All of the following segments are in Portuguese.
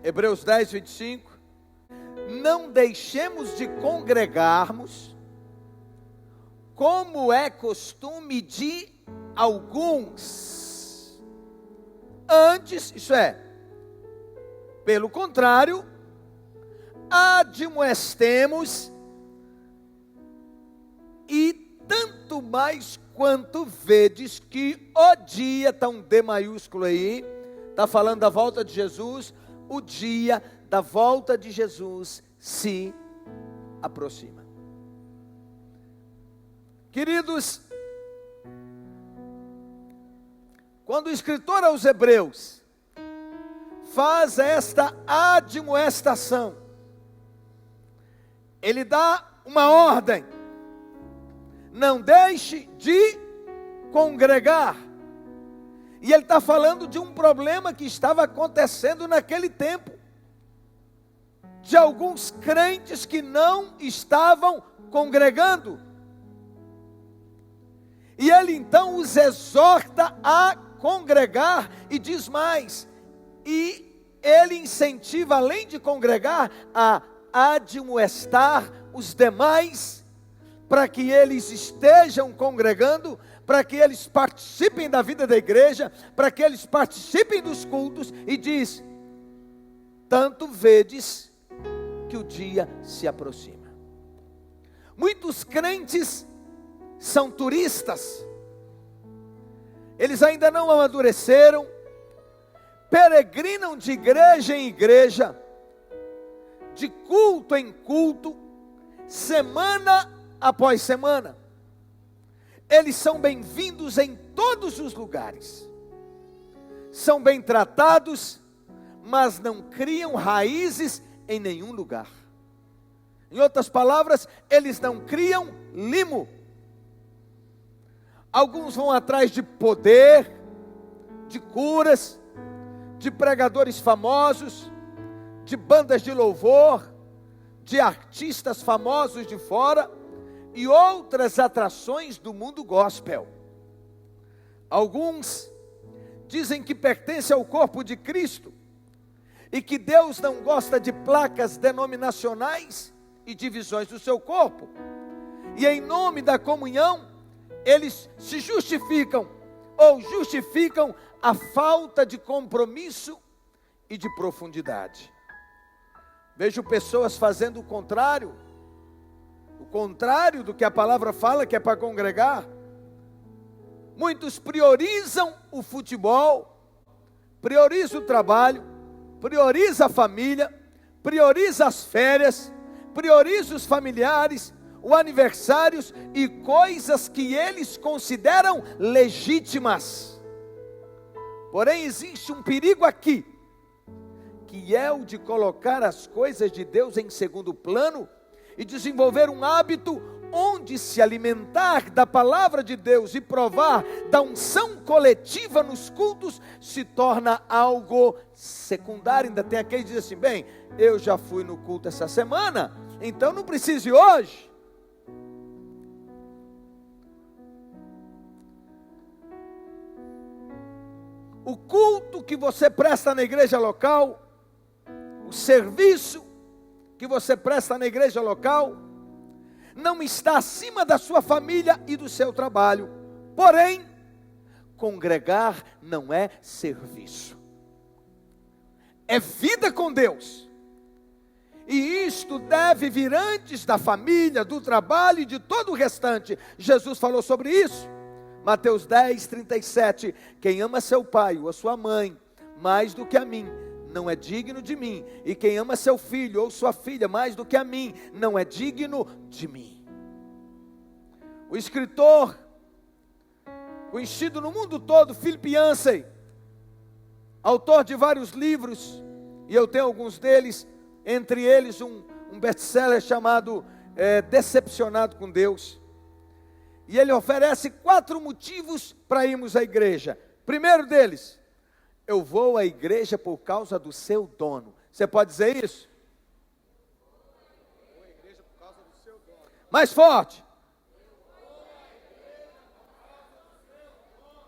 Hebreus 10, 25. Não deixemos de congregarmos, como é costume de alguns. Antes, isso é, pelo contrário, admoestemos, e tanto mais quanto vedes que o dia, está um D maiúsculo aí, está falando da volta de Jesus, o dia da volta de Jesus se aproxima. Queridos, quando o escritor aos Hebreus faz esta admoestação, ele dá uma ordem: não deixe de congregar. E ele está falando de um problema que estava acontecendo naquele tempo, de alguns crentes que não estavam congregando. E ele então os exorta a congregar e diz mais, e ele incentiva, além de congregar, a admoestar os demais, para que eles estejam congregando, para que eles participem da vida da igreja, para que eles participem dos cultos, e diz, tanto vedes que o dia se aproxima. Muitos crentes são turistas, eles ainda não amadureceram, peregrinam de igreja em igreja, de culto em culto, semana após semana. Eles são bem-vindos em todos os lugares, são bem tratados, mas não criam raízes em nenhum lugar. Em outras palavras, eles não criam limo. Alguns vão atrás de poder, de curas, de pregadores famosos, de bandas de louvor, de artistas famosos de fora e outras atrações do mundo gospel. Alguns dizem que pertencem ao corpo de Cristo e que Deus não gosta de placas denominacionais e divisões do seu corpo. E em nome da comunhão, eles se justificam ou justificam a falta de compromisso e de profundidade. Vejo pessoas fazendo o contrário do que a palavra fala, que é para congregar. Muitos priorizam o futebol, priorizam o trabalho, priorizam a família, priorizam as férias, priorizam os familiares, os aniversários e coisas que eles consideram legítimas. Porém, existe um perigo aqui, que é o de colocar as coisas de Deus em segundo plano e desenvolver um hábito onde se alimentar da palavra de Deus e provar da unção coletiva nos cultos se torna algo secundário. Ainda tem aquele que diz assim, bem, eu já fui no culto essa semana, então não preciso ir hoje. O culto que você presta na igreja local, o serviço que você presta na igreja local, não está acima da sua família e do seu trabalho. Porém, congregar não é serviço, é vida com Deus. E isto deve vir antes da família, do trabalho e de todo o restante. Jesus falou sobre isso. Mateus 10, 37, quem ama seu pai ou a sua mãe mais do que a mim, não é digno de mim. E quem ama seu filho ou sua filha mais do que a mim, não é digno de mim. O escritor, conhecido no mundo todo, Philip Yancey, autor de vários livros, e eu tenho alguns deles, entre eles um best-seller chamado Decepcionado com Deus. E ele oferece 4 motivos para irmos à igreja. Primeiro deles, eu vou à igreja por causa do seu dono. Você pode dizer isso? Eu vou à igreja por causa do seu dono. Mais forte.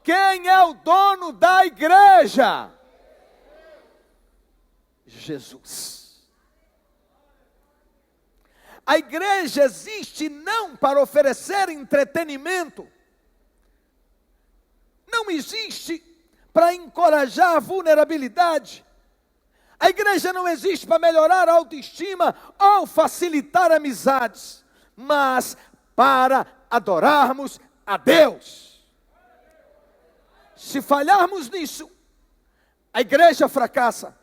Quem é o dono da igreja? Jesus. A igreja existe não para oferecer entretenimento, não existe para encorajar a vulnerabilidade. A igreja não existe para melhorar a autoestima ou facilitar amizades, mas para adorarmos a Deus. Se falharmos nisso, a igreja fracassa.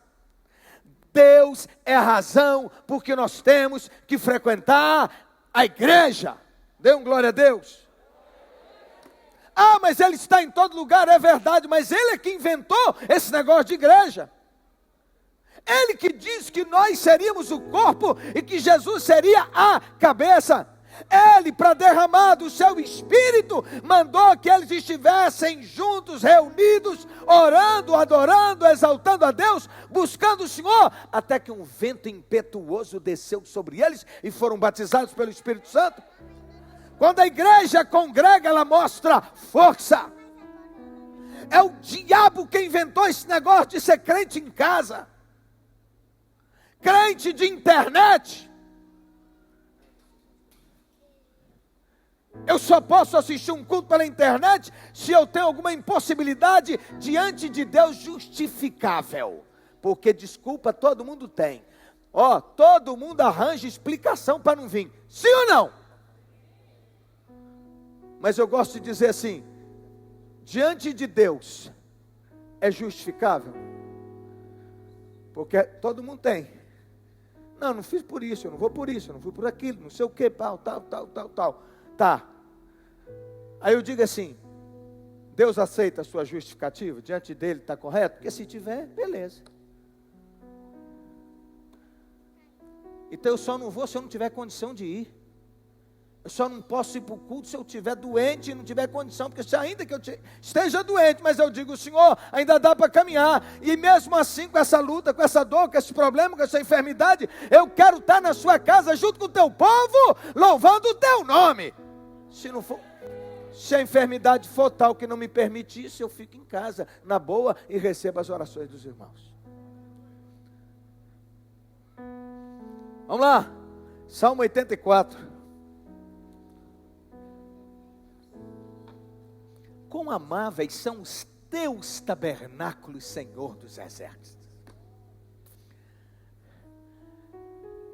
Deus é a razão por que nós temos que frequentar a igreja. Dê um glória a Deus. Ah, mas Ele está em todo lugar, é verdade, mas Ele é que inventou esse negócio de igreja. Ele que disse que nós seríamos o corpo e que Jesus seria a cabeça. Ele, para derramar do seu Espírito, mandou que eles estivessem juntos, reunidos, orando, adorando, exaltando a Deus, buscando o Senhor, até que um vento impetuoso desceu sobre eles e foram batizados pelo Espírito Santo. Quando a igreja congrega, ela mostra força. É o diabo que inventou esse negócio de ser crente em casa, crente de internet. Eu só posso assistir um culto pela internet se eu tenho alguma impossibilidade diante de Deus justificável. Porque, desculpa, todo mundo tem. Todo mundo arranja explicação para não vir. Sim ou não? Mas eu gosto de dizer assim, diante de Deus, é justificável? Porque todo mundo tem. Não fiz por isso, eu não vou por isso, eu não fui por aquilo, não sei o que, tal. Tá. Aí eu digo assim, Deus aceita a sua justificativa? Diante dele está correto? Porque se tiver, beleza. Então eu só não vou se eu não tiver condição de ir. Eu só não posso ir para o culto se eu estiver doente e não tiver condição, porque se ainda que eu esteja doente, mas eu digo, Senhor, ainda dá para caminhar, e mesmo assim, com essa luta, com essa dor, com esse problema, com essa enfermidade, eu quero estar na sua casa, junto com o teu povo, louvando o teu nome. Se a enfermidade for tal que não me permite isso, eu fico em casa, na boa, e recebo as orações dos irmãos. Vamos lá, Salmo 84. Quão amáveis são os teus tabernáculos, Senhor dos exércitos.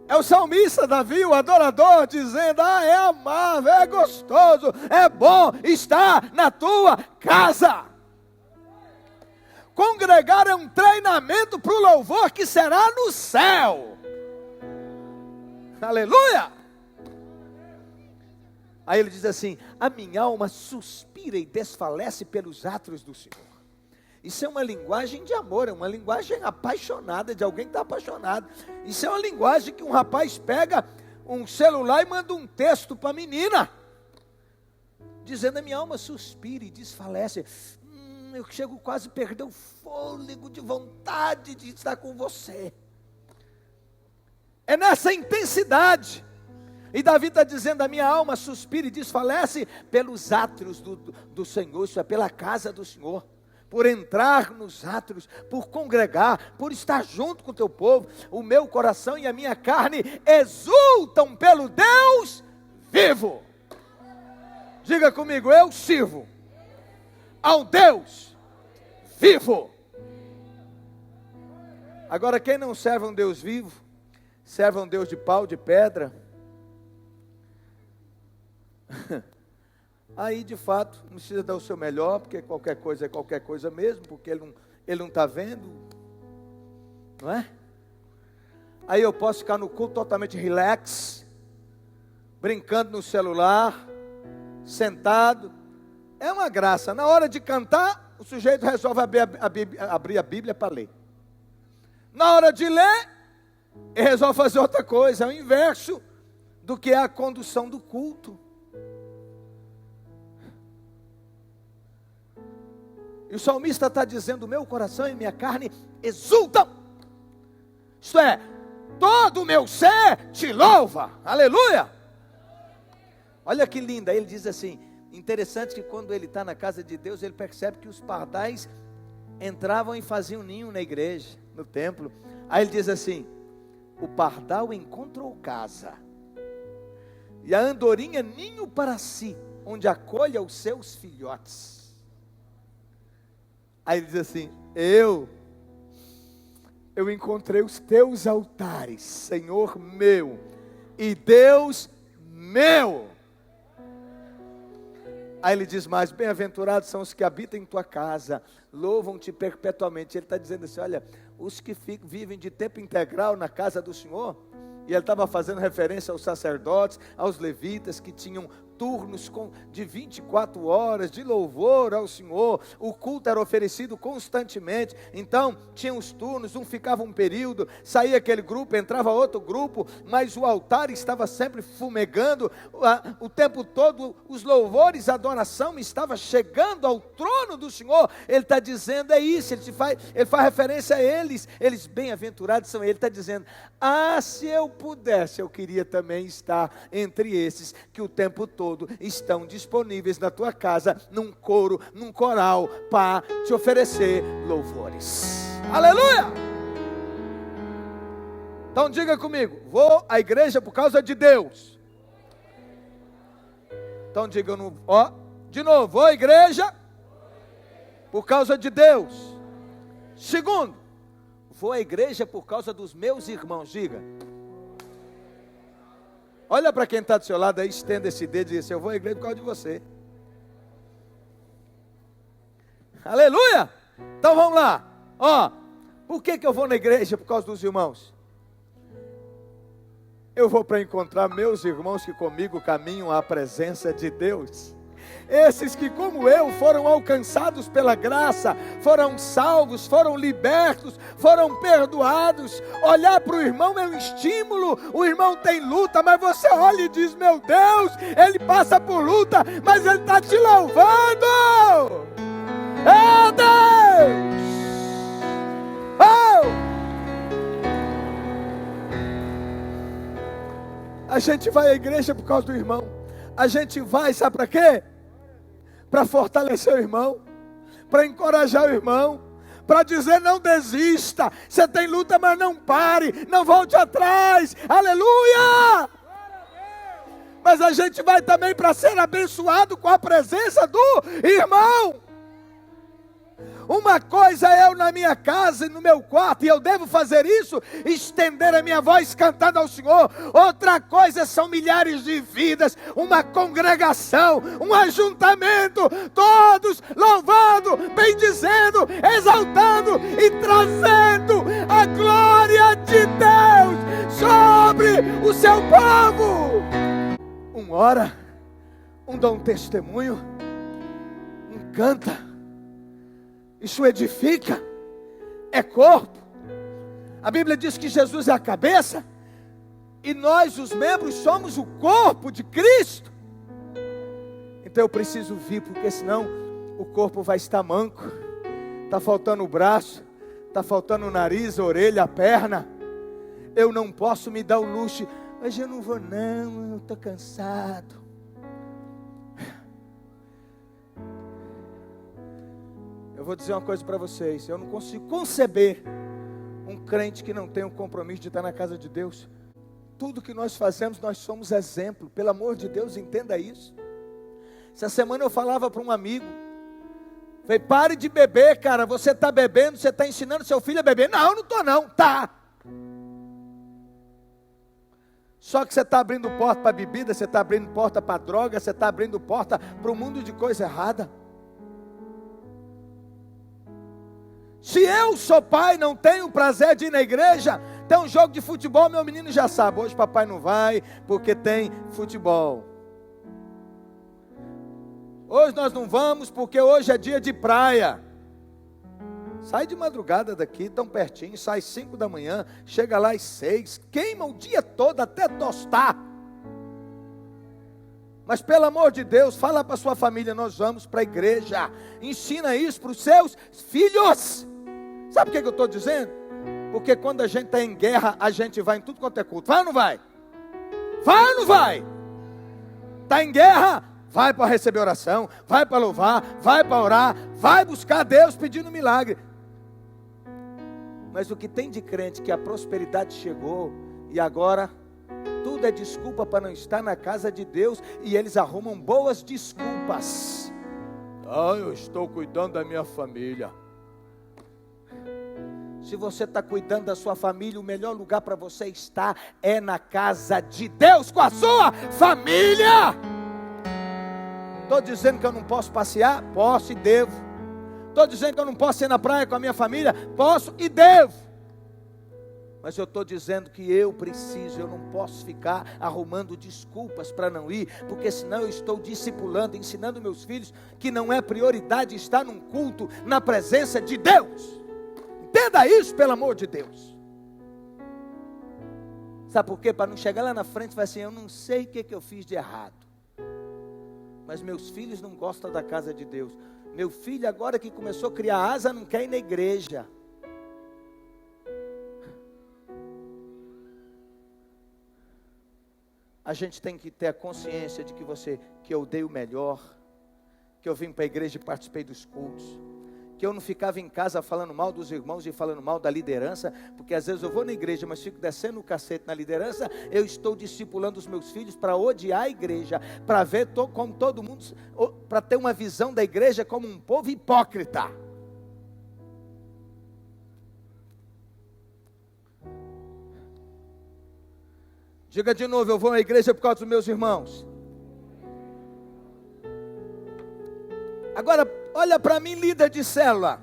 É o salmista Davi, o adorador, dizendo, é amável, é gostoso, é bom estar na tua casa. Congregar é um treinamento para o louvor que será no céu. Aleluia! Aí ele diz assim, a minha alma suspira e desfalece pelos átrios do Senhor. Isso é uma linguagem de amor, é uma linguagem apaixonada, de alguém que está apaixonado. Isso é uma linguagem que um rapaz pega um celular e manda um texto para a menina, dizendo, a minha alma suspira e desfalece. Eu chego quase a perder o fôlego de vontade de estar com você. É nessa intensidade. E Davi está dizendo, a minha alma suspira e desfalece pelos átrios do Senhor, isso é pela casa do Senhor, por entrar nos átrios, por congregar, por estar junto com o teu povo. O meu coração e a minha carne exultam pelo Deus vivo. Diga comigo, eu sirvo ao Deus vivo. Agora, quem não serve a um Deus vivo, serve a um Deus de pau, de pedra, aí de fato não precisa dar o seu melhor, porque qualquer coisa é qualquer coisa mesmo, porque ele não está vendo, não é? Aí eu posso ficar no culto totalmente relax, brincando no celular, sentado, é uma graça. Na hora de cantar, o sujeito resolve abrir a Bíblia para ler. Na hora de ler, ele resolve fazer outra coisa, é o inverso do que é a condução do culto. E o salmista está dizendo, meu coração e minha carne exultam. Isto é, todo o meu ser te louva. Aleluia. Olha que linda, ele diz assim, interessante que quando ele está na casa de Deus, ele percebe que os pardais entravam e faziam ninho na igreja, no templo. Aí ele diz assim: o pardal encontrou casa, e a andorinha ninho para si, onde acolha os seus filhotes. Aí ele diz assim: eu encontrei os teus altares, Senhor meu e Deus meu. Aí ele diz mais: bem-aventurados são os que habitam em tua casa, louvam-te perpetuamente. Ele está dizendo assim: olha, os que vivem de tempo integral na casa do Senhor. E ele estava fazendo referência aos sacerdotes, aos levitas, que tinham turnos de 24 horas de louvor ao Senhor. O culto era oferecido constantemente. Então tinha os turnos, um ficava um período, saía aquele grupo, entrava outro grupo, mas o altar estava sempre fumegando o tempo todo. Os louvores, a adoração estava chegando ao trono do Senhor. Ele está dizendo, é isso, ele faz referência a eles bem-aventurados são. Ele está dizendo: se eu pudesse, eu queria também estar entre esses que o tempo todo estão disponíveis na tua casa, num coro, num coral, para te oferecer louvores. Aleluia! Então diga comigo: vou à igreja por causa de Deus. Então diga de novo: vou à igreja por causa de Deus. Segundo, vou à igreja por causa dos meus irmãos. Diga. Olha para quem está do seu lado aí, estenda esse dedo e diz assim: eu vou à igreja por causa de você. Aleluia! Então vamos lá. Por que eu vou na igreja por causa dos irmãos? Eu vou para encontrar meus irmãos que comigo caminham à presença de Deus. Esses que, como eu, foram alcançados pela graça, foram salvos, foram libertos, foram perdoados. Olhar para o irmão é um estímulo. O irmão tem luta, mas você olha e diz: meu Deus, ele passa por luta, mas ele está te louvando. É Deus! A gente vai à igreja por causa do irmão. A gente vai, sabe para quê? Para fortalecer o irmão, para encorajar o irmão, para dizer: não desista, você tem luta, mas não pare, não volte atrás. Aleluia! Mas a gente vai também para ser abençoado com a presença do irmão. Uma coisa é eu na minha casa e no meu quarto, e eu devo fazer isso, estender a minha voz cantando ao Senhor. Outra coisa são milhares de vidas, uma congregação, um ajuntamento, todos louvando, bendizendo, exaltando e trazendo a glória de Deus sobre o seu povo. Um ora, um dá um testemunho, um canta. Isso edifica, é corpo. A Bíblia diz que Jesus é a cabeça, e nós, os membros, somos o corpo de Cristo. Então eu preciso vir, porque senão o corpo vai estar manco. Está faltando o braço, está faltando o nariz, a orelha, a perna. Eu não posso me dar o luxo: hoje eu não vou não, eu estou cansado. Eu vou dizer uma coisa para vocês: eu não consigo conceber um crente que não tem um compromisso de estar na casa de Deus. Tudo que nós fazemos, nós somos exemplo. Pelo amor de Deus, entenda isso. Essa semana eu falava para um amigo: falei, pare de beber, cara. Você está bebendo, você está ensinando seu filho a beber. Não, não estou não, tá. Só que você está abrindo porta para bebida, você está abrindo porta para droga, você está abrindo porta para um mundo de coisa errada. Se eu sou pai, não tenho prazer de ir na igreja, tem um jogo de futebol, meu menino já sabe: hoje papai não vai, porque tem futebol. Hoje nós não vamos, porque hoje é dia de praia. Sai de madrugada daqui, tão pertinho, sai 5 da manhã, chega lá às 6, queima o dia todo até tostar. Mas pelo amor de Deus, fala para sua família: nós vamos para a igreja. Ensina isso para os seus filhos. Sabe o que eu estou dizendo? Porque quando a gente está em guerra, a gente vai em tudo quanto é culto. Vai ou não vai? Vai ou não vai? Está em guerra? Vai para receber oração, vai para louvar, vai para orar, vai buscar Deus pedindo milagre. Mas o que tem de crente que a prosperidade chegou e agora tudo é desculpa para não estar na casa de Deus, e eles arrumam boas desculpas. Eu estou cuidando da minha família. Se você está cuidando da sua família, o melhor lugar para você estar é na casa de Deus com a sua família. Estou dizendo que eu não posso passear? Posso e devo. Estou dizendo que eu não posso ir na praia com a minha família? Posso e devo. Mas eu estou dizendo que eu não posso ficar arrumando desculpas para não ir, porque senão eu estou discipulando, ensinando meus filhos que não é prioridade estar num culto na presença de Deus. Entenda isso, pelo amor de Deus. Sabe por quê? Para não chegar lá na frente e falar assim, eu não sei o que eu fiz de errado, mas meus filhos não gostam da casa de Deus. Meu filho agora que começou a criar asa não quer ir na igreja. A gente tem que ter a consciência de que eu dei o melhor, que eu vim para a igreja e participei dos cultos, que eu não ficava em casa falando mal dos irmãos e falando mal da liderança, porque às vezes eu vou na igreja, mas fico descendo o cacete na liderança. Eu estou discipulando os meus filhos para odiar a igreja, para ver como todo mundo, para ter uma visão da igreja como um povo hipócrita. Diga de novo, eu vou à igreja por causa dos meus irmãos. Agora, olha para mim, líder de célula.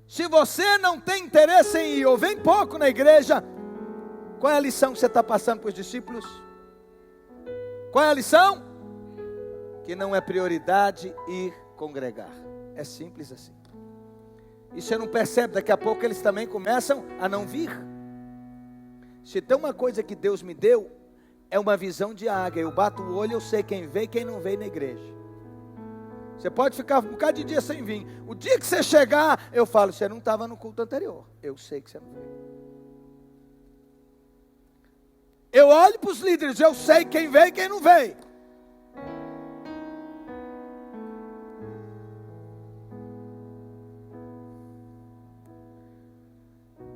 Se você não tem interesse em ir, ou vem pouco na igreja, qual é a lição que você está passando para os discípulos? Qual é a lição? Que não é prioridade ir congregar. É simples assim. E você não percebe, daqui a pouco eles também começam a não vir. Se tem uma coisa que Deus me deu, é uma visão de águia. Eu bato o olho, eu sei quem veio e quem não veio na igreja. Você pode ficar um bocado de dia sem vir. O dia que você chegar, eu falo, você não estava no culto anterior. Eu sei que você não veio. Eu olho para os líderes, eu sei quem veio e quem não veio.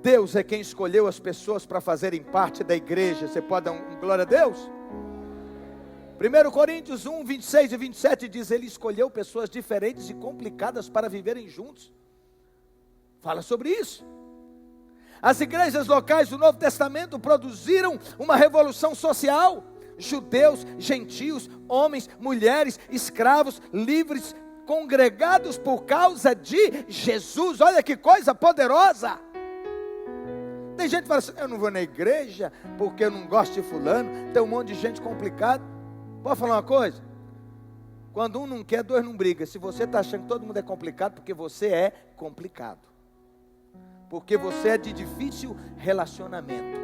Deus é quem escolheu as pessoas para fazerem parte da igreja. Você pode dar um glória a Deus? 1 Coríntios 1, 26 e 27 diz, Ele escolheu pessoas diferentes e complicadas para viverem juntos. Fala sobre isso. As igrejas locais do Novo Testamento produziram uma revolução social. Judeus, gentios, homens, mulheres, escravos, livres, congregados por causa de Jesus. Olha que coisa poderosa. Tem gente que fala assim, eu não vou na igreja porque eu não gosto de fulano. Tem um monte de gente complicada. Posso falar uma coisa? Quando um não quer, dois não brigam. Se você está achando que todo mundo é complicado, porque você é complicado. Porque você é de difícil relacionamento.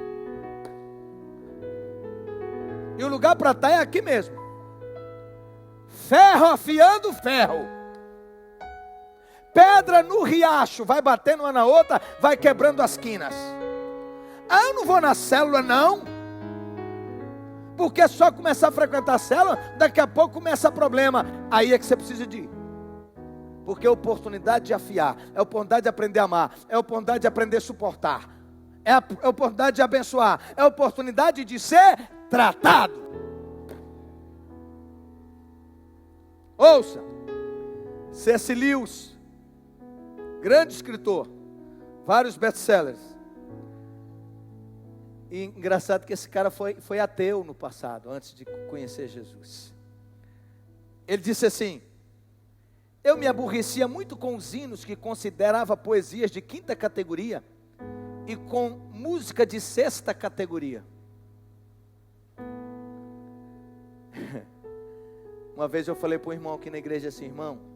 E o lugar para estar é aqui mesmo. Ferro afiando ferro. Pedra no riacho, vai batendo uma na outra, vai quebrando as quinas. Eu não vou na célula não, porque só começar a frequentar a célula, daqui a pouco começa problema. Aí é que você precisa de ir, porque é oportunidade de afiar, é oportunidade de aprender a amar, é oportunidade de aprender a suportar, é oportunidade de abençoar, é oportunidade de ser tratado. Ouça, C.S. Lewis, grande escritor, vários best-sellers. E engraçado que esse cara foi ateu no passado, antes de conhecer Jesus. Ele disse assim, eu me aborrecia muito com os hinos que considerava poesias de 5ª categoria e com música de 6ª categoria. Uma vez eu falei para um irmão aqui na igreja assim, irmão,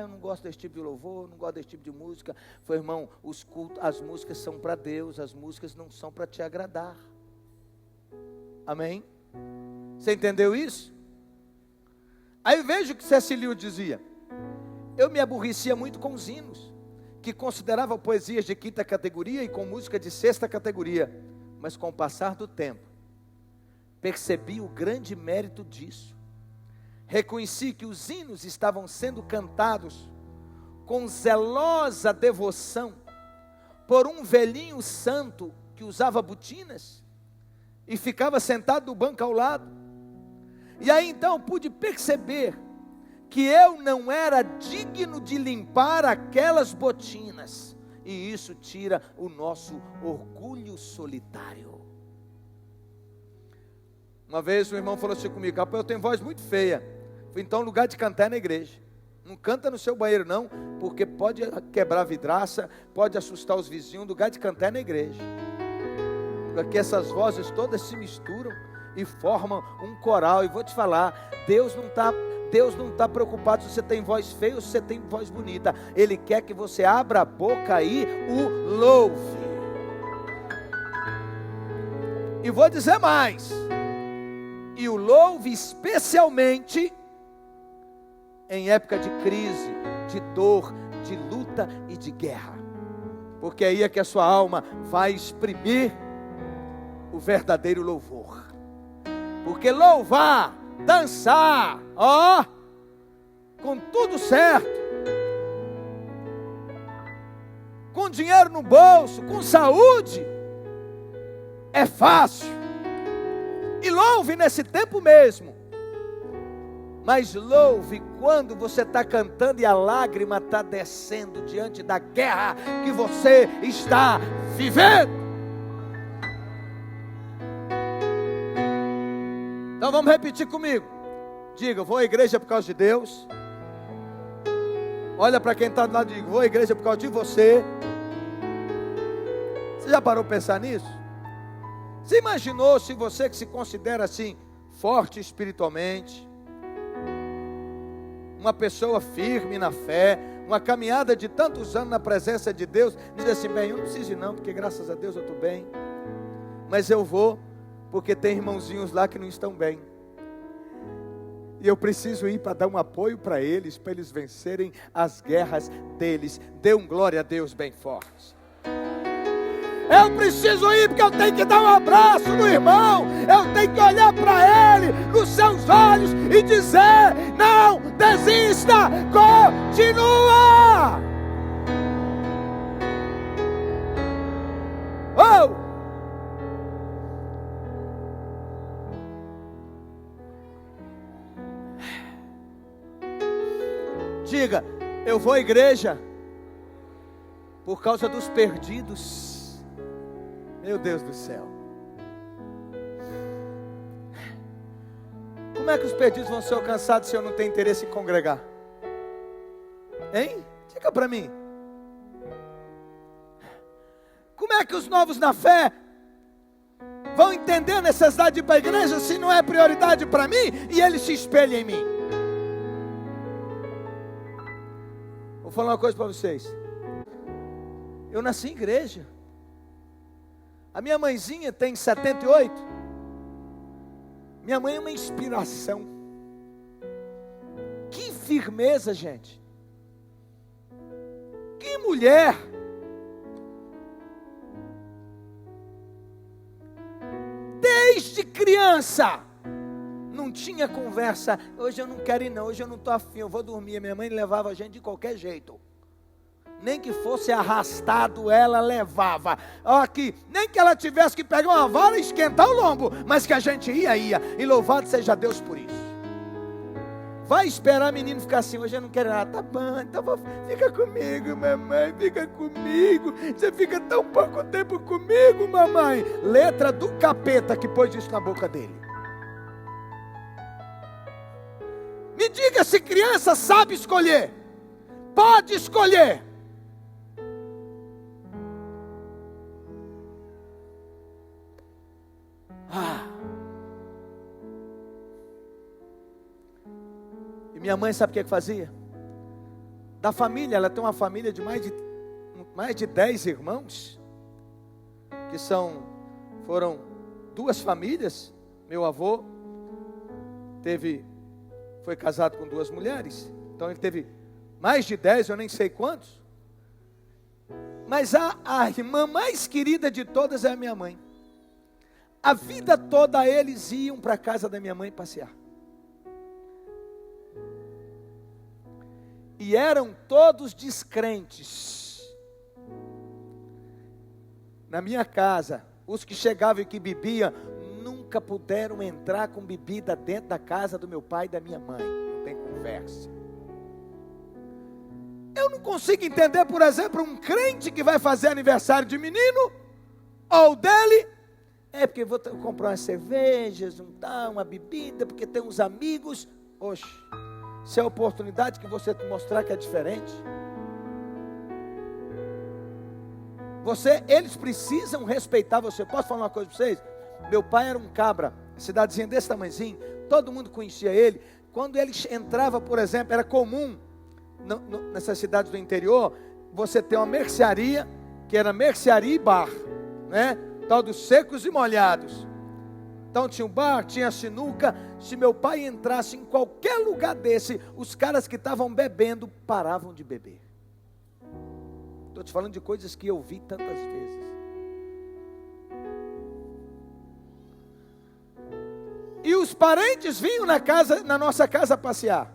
eu não gosto desse tipo de louvor, não gosto desse tipo de música. Foi, irmão, os cultos, as músicas são para Deus, as músicas não são para te agradar. Amém? Você entendeu isso? Aí veja o que C.S. Lewis dizia. Eu me aborrecia muito com os hinos, que considerava poesias de 5ª categoria e com música de 6ª categoria. Mas com o passar do tempo, percebi o grande mérito disso. Reconheci que os hinos estavam sendo cantados com zelosa devoção, por um velhinho santo que usava botinas e ficava sentado no banco ao lado. E aí então pude perceber que eu não era digno de limpar aquelas botinas. E isso tira o nosso orgulho solitário. Uma vez um irmão falou assim comigo: rapaz, eu tenho voz muito feia. Falei, então lugar de cantar é na igreja. Não canta no seu banheiro não, porque pode quebrar vidraça, pode assustar os vizinhos. Lugar de cantar é na igreja. Porque essas vozes todas se misturam e formam um coral. E vou te falar, Deus não está preocupado se você tem voz feia ou se você tem voz bonita. Ele quer que você abra a boca e o louve. E vou dizer mais. E o louve especialmente em época de crise, de dor, de luta e de guerra. Porque aí é que a sua alma vai exprimir o verdadeiro louvor. Porque louvar, dançar, com tudo certo, com dinheiro no bolso, com saúde, é fácil. E louve nesse tempo mesmo. Mas louve quando você está cantando e a lágrima está descendo diante da guerra que você está vivendo. Então vamos repetir comigo. Diga, eu vou à igreja por causa de Deus. Olha para quem está do lado e diga, vou à igreja por causa de você. Você já parou para pensar nisso? Você imaginou se você que se considera assim, forte espiritualmente, uma pessoa firme na fé, uma caminhada de tantos anos na presença de Deus, diz assim, bem, eu não preciso ir não, porque graças a Deus eu estou bem, mas eu vou, porque tem irmãozinhos lá que não estão bem, e eu preciso ir para dar um apoio para eles vencerem as guerras deles. Dê um glória a Deus bem forte. Eu preciso ir porque eu tenho que dar um abraço no irmão. Eu tenho que olhar para ele nos seus olhos e dizer, não desista, continua. Oh! Diga, eu vou à igreja por causa dos perdidos. Meu Deus do céu. Como é que os perdidos vão ser alcançados se eu não tenho interesse em congregar? Hein? Diga para mim. Como é que os novos na fé vão entender a necessidade de ir para a igreja se não é prioridade para mim e eles se espelham em mim? Vou falar uma coisa para vocês. Eu nasci em igreja. A minha mãezinha tem 78. Minha mãe é uma inspiração. Que firmeza, gente. Que mulher. Desde criança não tinha conversa. Hoje eu não quero ir não, hoje eu não estou afim, eu vou dormir. Minha mãe levava a gente de qualquer jeito. Nem que fosse arrastado, ela levava. Aqui, nem que ela tivesse que pegar uma vara e esquentar o lombo, mas que a gente ia. E louvado seja Deus por isso. Vai esperar menino ficar assim, hoje eu não quero nada. Tá bom, então fica comigo, mamãe, fica comigo. Você fica tão pouco tempo comigo, mamãe. Letra do capeta que pôs isso na boca dele. Me diga se criança sabe escolher. Pode escolher. E minha mãe sabe o que fazia? Da família, ela tem uma família de mais de 10 irmãos, que foram 2 famílias. Meu avô foi casado com 2 mulheres, então ele teve mais de 10, eu nem sei quantos. Mas a irmã mais querida de todas é a minha mãe. A vida toda eles iam para a casa da minha mãe passear. E eram todos descrentes. Na minha casa, os que chegavam e que bebiam, nunca puderam entrar com bebida dentro da casa do meu pai e da minha mãe. Não tem conversa. Eu não consigo entender, por exemplo, um crente que vai fazer aniversário de menino, ou dele, porque vou comprar umas cervejas, uma bebida, porque tem uns amigos. Oxe, se é a oportunidade que você mostrar que é diferente. Eles precisam respeitar você. Posso falar uma coisa para vocês? Meu pai era um cabra, cidadezinha desse tamanhozinho, todo mundo conhecia ele. Quando ele entrava, por exemplo, era comum, nessas cidades do interior, você ter uma mercearia, que era mercearia e bar, né? Tal dos secos e molhados. Então tinha um bar, tinha a sinuca. Se meu pai entrasse em qualquer lugar desse, os caras que estavam bebendo paravam de beber. Estou te falando de coisas que eu vi tantas vezes. E os parentes vinham na nossa casa passear.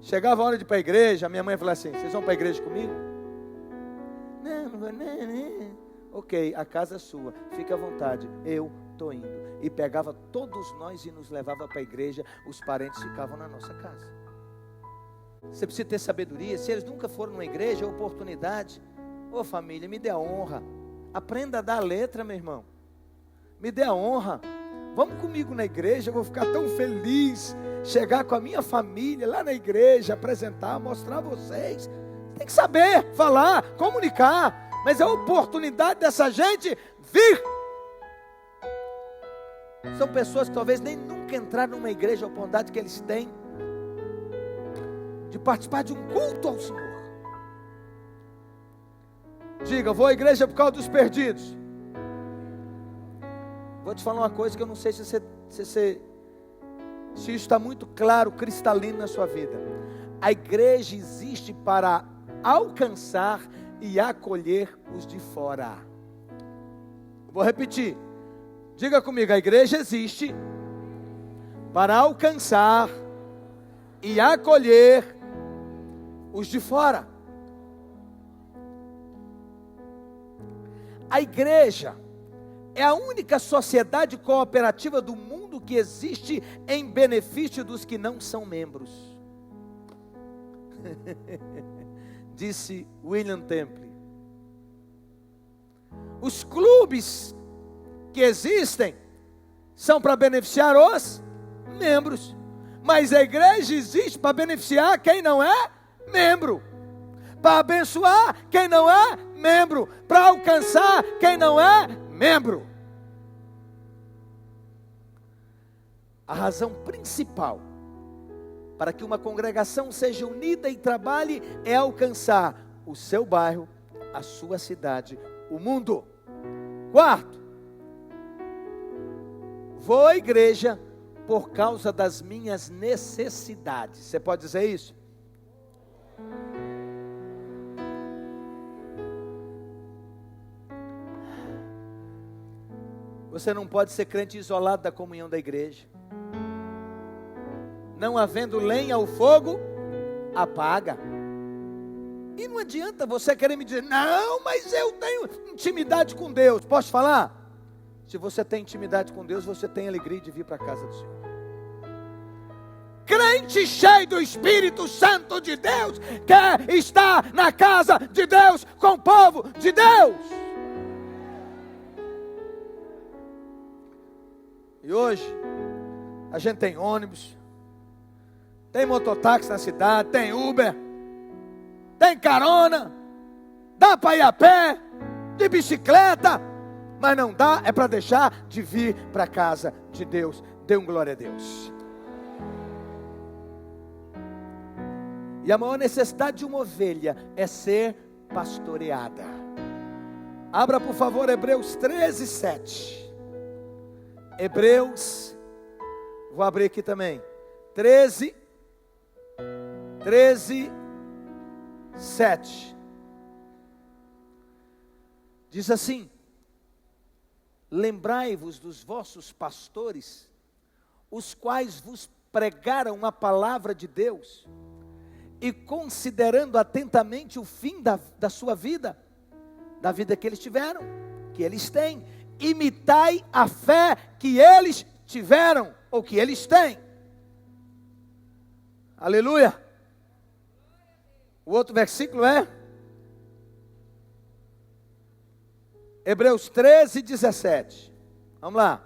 Chegava a hora de ir para a igreja, a minha mãe falava assim: vocês vão para a igreja comigo? Não, não vou, não. Ok, a casa é sua, fica à vontade, eu estou indo. E pegava todos nós e nos levava para a igreja, os parentes ficavam na nossa casa. Você precisa ter sabedoria. Se eles nunca foram numa igreja, é oportunidade. Ô família, me dê a honra. Aprenda a dar a letra, meu irmão. Me dê a honra. Vamos comigo na igreja, eu vou ficar tão feliz. Chegar com a minha família lá na igreja, apresentar, mostrar a vocês. Tem que saber falar, comunicar. Mas é a oportunidade dessa gente vir. São pessoas que talvez nem nunca entraram numa igreja, a oportunidade que eles têm de participar de um culto ao Senhor. Diga, vou à igreja por causa dos perdidos. Vou te falar uma coisa que eu não sei se isso está muito claro, cristalino na sua vida. A igreja existe para alcançar e acolher os de fora. Vou repetir. Diga comigo, a igreja existe para alcançar e acolher os de fora. A igreja é a única sociedade cooperativa do mundo que existe em benefício dos que não são membros. Disse William Temple. Os clubes que existem são para beneficiar os membros, mas a igreja existe para beneficiar quem não é membro, para abençoar quem não é membro, para alcançar quem não é membro. A razão principal para que uma congregação seja unida e trabalhe é alcançar o seu bairro, a sua cidade, o mundo. Quarto, vou à igreja por causa das minhas necessidades. Você pode dizer isso? Você não pode ser crente isolado da comunhão da igreja. Não havendo lenha ao fogo, apaga. E não adianta você querer me dizer, não, mas eu tenho intimidade com Deus. Posso falar? Se você tem intimidade com Deus, você tem alegria de vir para a casa do Senhor. Crente cheio do Espírito Santo de Deus, quer estar na casa de Deus, com o povo de Deus. E hoje, a gente tem ônibus, tem mototáxi na cidade, tem Uber, tem carona, dá para ir a pé, de bicicleta, mas não dá, é para deixar de vir para a casa de Deus. Dê um glória a Deus. E a maior necessidade de uma ovelha é ser pastoreada. Abra por favor Hebreus 13, 7. Hebreus, vou abrir aqui também, 13, 7. Diz assim: lembrai-vos dos vossos pastores, os quais vos pregaram a palavra de Deus, e considerando atentamente o fim da sua vida, da vida que eles tiveram, que eles têm. Imitai a fé que eles tiveram, ou que eles têm. Aleluia. O outro versículo é Hebreus 13, 17. Vamos lá.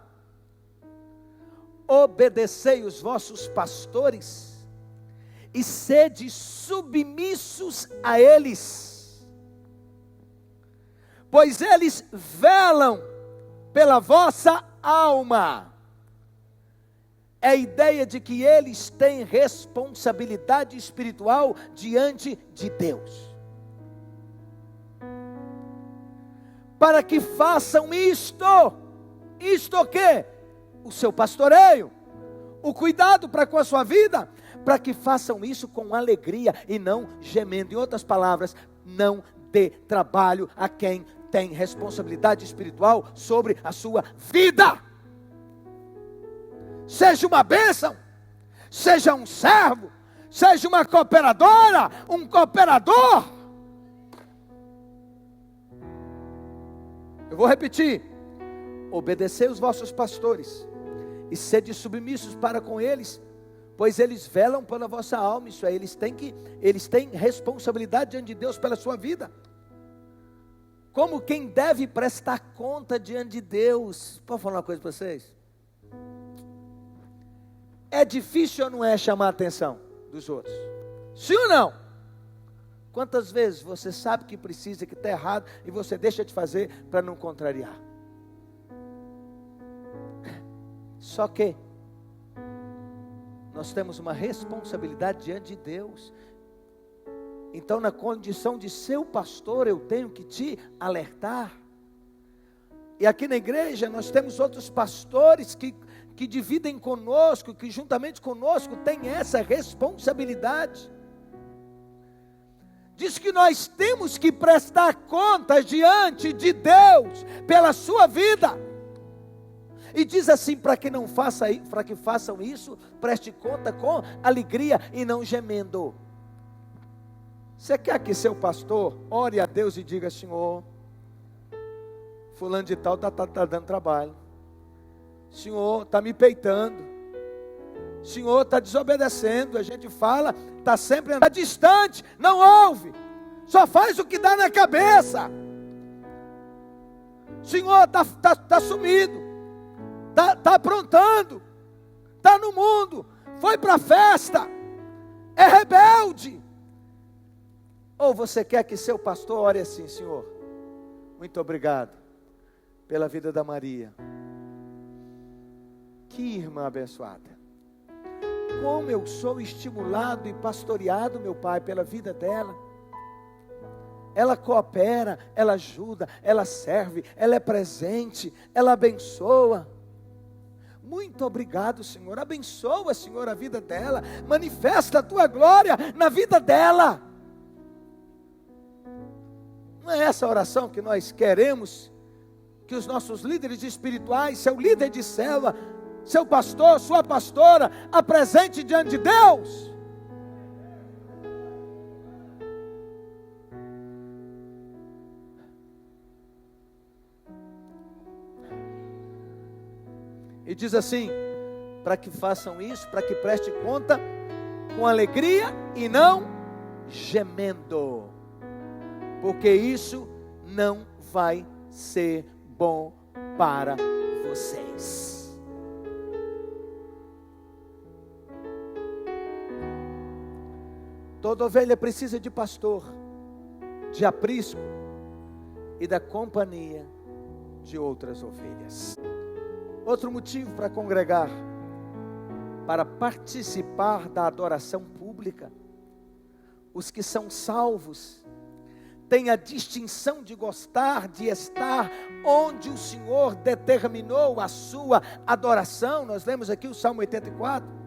Obedecei os vossos pastores e sede submissos a eles, pois eles velam pela vossa alma. É a ideia de que eles têm responsabilidade espiritual diante de Deus. Para que façam isto o quê? O seu pastoreio, o cuidado para com a sua vida, para que façam isso com alegria e não gemendo. Em outras palavras, não dê trabalho a quem tem responsabilidade espiritual sobre a sua vida. Seja uma bênção, seja um servo, seja uma cooperadora, um cooperador. Eu vou repetir: obedecei os vossos pastores e sede submissos para com eles, pois eles velam pela vossa alma. Isso é, eles têm responsabilidade diante de Deus pela sua vida, como quem deve prestar conta diante de Deus. Posso falar uma coisa para vocês? É difícil ou não é chamar a atenção dos outros? Sim ou não? Quantas vezes você sabe que precisa, que está errado, e você deixa de fazer para não contrariar? Só que nós temos uma responsabilidade diante de Deus. Então, na condição de seu pastor, eu tenho que te alertar. E aqui na igreja nós temos outros pastores que dividem conosco, que juntamente conosco têm essa responsabilidade. Diz que nós temos que prestar contas diante de Deus pela sua vida. E diz assim: para que façam isso, preste conta com alegria e não gemendo. Você quer que seu pastor ore a Deus e diga: Senhor, fulano de tal está dando trabalho, Senhor, está me peitando, Senhor, está desobedecendo. A gente fala, está sempre andando distante, não ouve, só faz o que dá na cabeça. Senhor, está sumido, está aprontando, está no mundo, foi para a festa, é rebelde. Ou você quer que seu pastor ore assim: Senhor, muito obrigado pela vida da Maria. Que irmã abençoada. Como eu sou estimulado e pastoreado, meu Pai, pela vida dela. Ela coopera, ela ajuda, ela serve, ela é presente, ela abençoa. Muito obrigado, Senhor. Abençoa, Senhor, a vida dela. Manifesta a tua glória na vida dela. Não é essa oração que nós queremos que os nossos líderes espirituais, seu líder de célula, seu pastor, sua pastora, apresente diante de Deus? E diz assim: para que façam isso, para que preste conta com alegria e não gemendo, porque isso não vai ser bom para vocês. Toda ovelha precisa de pastor, de aprisco e da companhia de outras ovelhas. Outro motivo para congregar: para participar da adoração pública. Os que são salvos têm a distinção de gostar de estar onde o Senhor determinou a sua adoração. Nós lemos aqui o Salmo 84.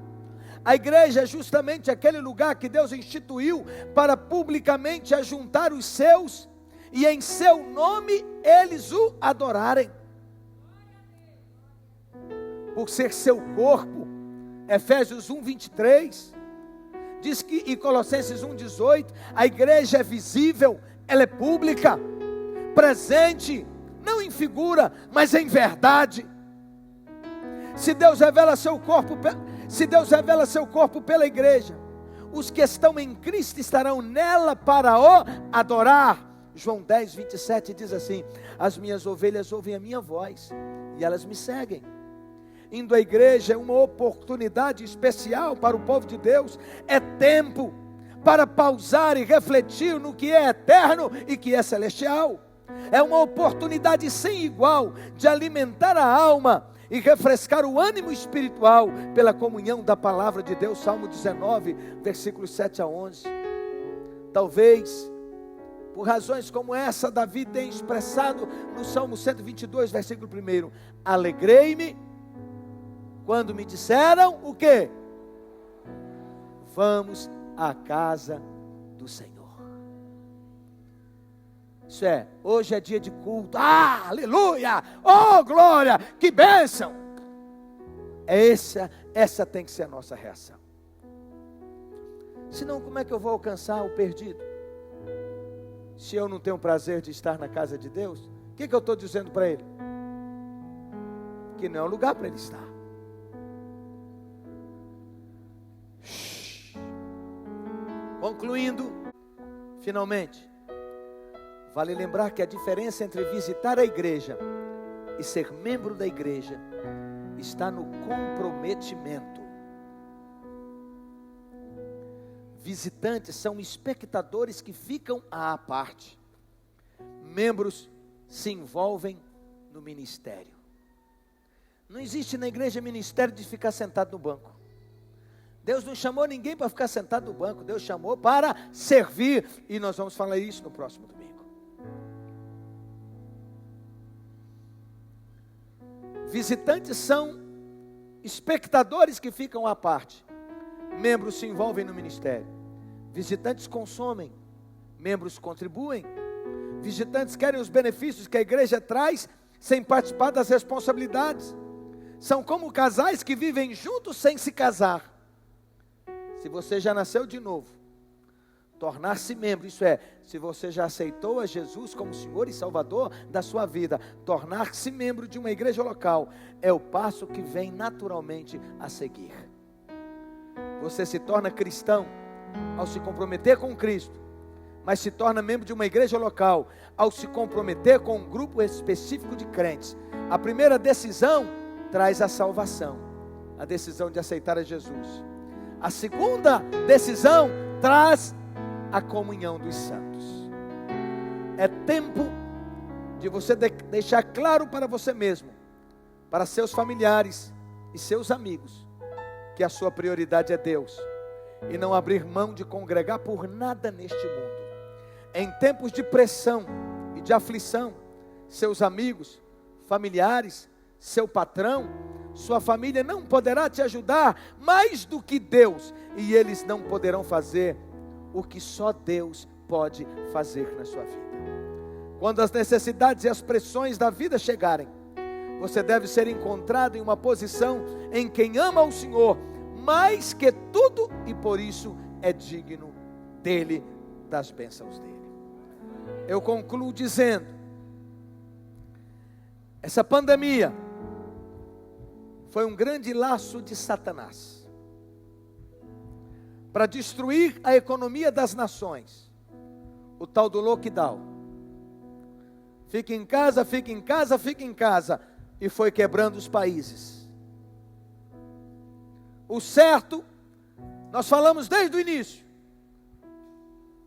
A igreja é justamente aquele lugar que Deus instituiu para publicamente ajuntar os seus e em seu nome eles o adorarem. Por ser seu corpo, Efésios 1:23 diz que, e Colossenses 1:18, a igreja é visível, ela é pública, presente, não em figura, mas em verdade. Se Deus revela seu corpo pela igreja, os que estão em Cristo estarão nela para o adorar. João 10, 27 diz assim: as minhas ovelhas ouvem a minha voz e elas me seguem. Indo à igreja é uma oportunidade especial para o povo de Deus. É tempo para pausar e refletir no que é eterno e que é celestial. É uma oportunidade sem igual de alimentar a alma e refrescar o ânimo espiritual pela comunhão da palavra de Deus. Salmo 19, versículos 7 a 11. Talvez, por razões como essa, Davi tem expressado no Salmo 122, versículo 1: alegrei-me quando me disseram o quê? Vamos à casa do Senhor. Isso é, hoje é dia de culto. Ah, aleluia! Oh, glória! Que bênção! Essa tem que ser a nossa reação. Senão, como é que eu vou alcançar o perdido? Se eu não tenho o prazer de estar na casa de Deus, o que eu estou dizendo para ele? Que não é o lugar para ele estar. Concluindo, finalmente, vale lembrar que a diferença entre visitar a igreja e ser membro da igreja está no comprometimento. Visitantes são espectadores que ficam à parte. Membros se envolvem no ministério. Não existe na igreja ministério de ficar sentado no banco. Deus não chamou ninguém para ficar sentado no banco. Deus chamou para servir. E nós vamos falar isso no próximo domingo. Visitantes são espectadores que ficam à parte. Membros se envolvem no ministério. Visitantes consomem. Membros contribuem. Visitantes querem os benefícios que a igreja traz sem participar das responsabilidades. São como casais que vivem juntos sem se casar. Se você já nasceu de novo, tornar-se membro, isso é, se você já aceitou a Jesus como Senhor e Salvador da sua vida, tornar-se membro de uma igreja local, é o passo que vem naturalmente a seguir. Você se torna cristão ao se comprometer com Cristo, mas se torna membro de uma igreja local ao se comprometer com um grupo específico de crentes. A primeira decisão traz a salvação, a decisão de aceitar a Jesus. A segunda decisão traz a comunhão dos santos. É tempo de você deixar claro para você mesmo, para seus familiares e seus amigos, que a sua prioridade é Deus, e não abrir mão de congregar por nada neste mundo. Em tempos de pressão e de aflição, seus amigos, familiares, seu patrão, sua família não poderá te ajudar mais do que Deus, e eles não poderão fazer o que só Deus pode fazer na sua vida. Quando as necessidades e as pressões da vida chegarem, você deve ser encontrado em uma posição em quem ama o Senhor mais que tudo, e por isso é digno dele, das bênçãos dele. Eu concluo dizendo: essa pandemia foi um grande laço de Satanás para destruir a economia das nações. O tal do lockdown. Fique em casa, fique em casa, fique em casa. E foi quebrando os países. O certo, nós falamos desde o início.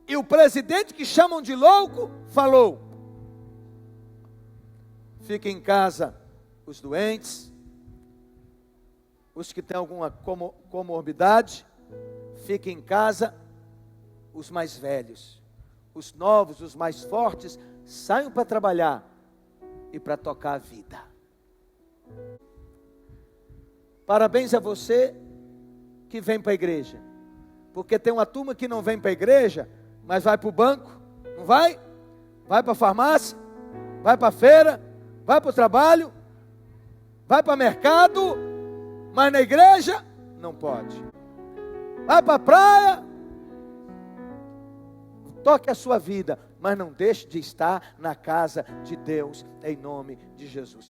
E o presidente, que chamam de louco, falou: fique em casa os doentes, os que têm alguma comorbidade, fiquem em casa os mais velhos, os novos, os mais fortes, saiam para trabalhar e para tocar a vida. Parabéns a você que vem para a igreja, porque tem uma turma que não vem para a igreja, mas vai para o banco, não vai? Vai para a farmácia, vai para a feira, vai para o trabalho, vai para o mercado, mas na igreja não pode. Vai para a praia, toque a sua vida, mas não deixe de estar na casa de Deus, em nome de Jesus.